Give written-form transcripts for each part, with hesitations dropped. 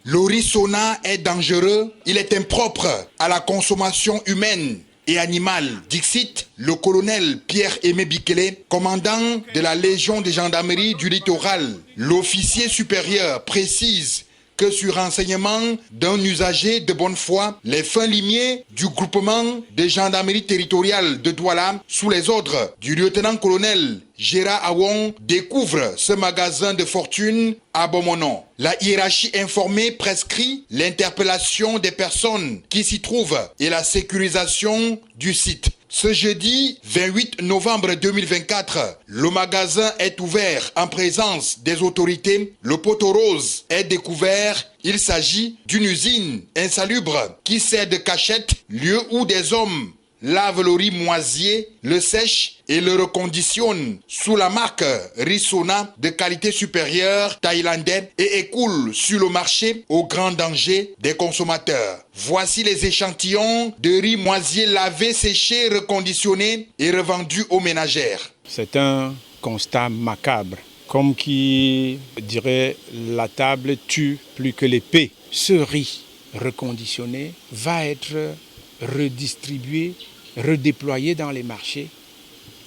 Le riz Sona est dangereux, il est impropre à la consommation humaine et animale, dixit le colonel Pierre-Aimé Bikele, commandant de la Légion de gendarmerie du littoral. L'officier supérieur précise que sur renseignement d'un usager de bonne foi, les fins limiers du groupement de gendarmerie territoriale de Douala, sous les ordres du lieutenant-colonel Gérard Awon, découvrent ce magasin de fortune à Bomonon. La hiérarchie informée prescrit l'interpellation des personnes qui s'y trouvent et la sécurisation du site. Ce jeudi 28 novembre 2024, le magasin est ouvert en présence des autorités. Le poteau rose est découvert. Il s'agit d'une usine insalubre qui sert de cachette, lieu où des hommes lavent le riz moisier, le sèchent et le reconditionnent sous la marque riz Sona de qualité supérieure thaïlandais et écoulent sur le marché au grand danger des consommateurs. Voici les échantillons de riz moisier lavé, séché, reconditionné et revendu aux ménagères. C'est un constat macabre. Comme qui dirait la table tue plus que l'épée. Ce riz reconditionné va être redistribué, redéployé dans les marchés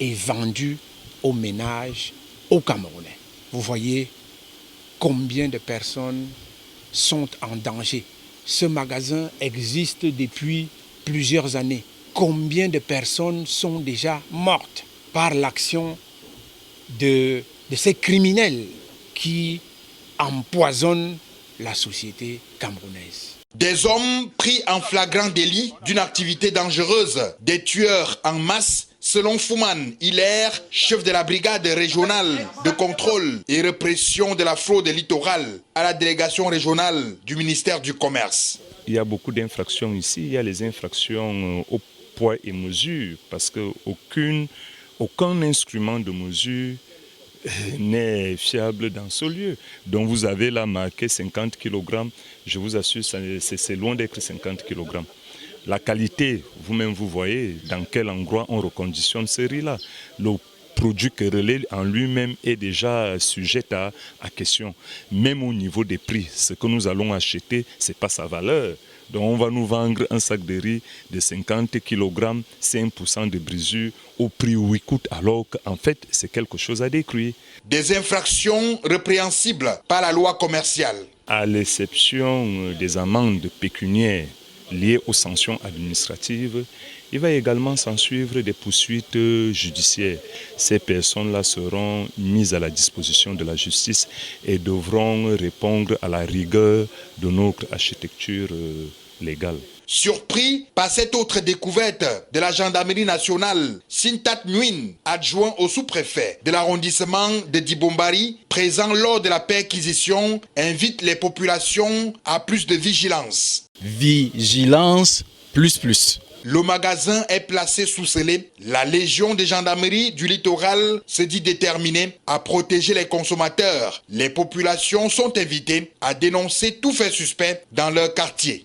et vendu aux ménages, aux Camerounais. Vous voyez combien de personnes sont en danger. Ce magasin existe depuis plusieurs années. Combien de personnes sont déjà mortes par l'action de ces criminels qui empoisonnent la société camerounaise. Des hommes pris en flagrant délit d'une activité dangereuse, des tueurs en masse, selon Fouman Hilaire, chef de la brigade régionale de contrôle et répression de la fraude littorale à la délégation régionale du ministère du Commerce. Il y a beaucoup d'infractions ici, il y a les infractions au poids et mesure, parce qu'aucun instrument de mesure n'est fiable dans ce lieu. Donc vous avez là marqué 50 kg, je vous assure, c'est loin d'être 50 kg. La qualité, vous-même vous voyez dans quel endroit on reconditionne ce riz-là. Le produit querellé en lui-même est déjà sujet à question. Même au niveau des prix, ce que nous allons acheter, ce n'est pas sa valeur. Donc on va nous vendre un sac de riz de 50 kg, 5% de brisure au prix où il coûte, alors qu'en fait c'est quelque chose à détruire. Des infractions répréhensibles par la loi commerciale. À l'exception des amendes pécuniaires liées aux sanctions administratives, il va également s'en suivre des poursuites judiciaires. Ces personnes-là seront mises à la disposition de la justice et devront répondre à la rigueur de notre architecture légale. Surpris par cette autre découverte de la gendarmerie nationale, Sintat Nguyen, adjoint au sous-préfet de l'arrondissement de Dibombari, présent lors de la perquisition, invite les populations à plus de vigilance. Vigilance plus. Le magasin est placé sous scellé. La Légion de gendarmerie du littoral se dit déterminée à protéger les consommateurs. Les populations sont invitées à dénoncer tout fait suspect dans leur quartier.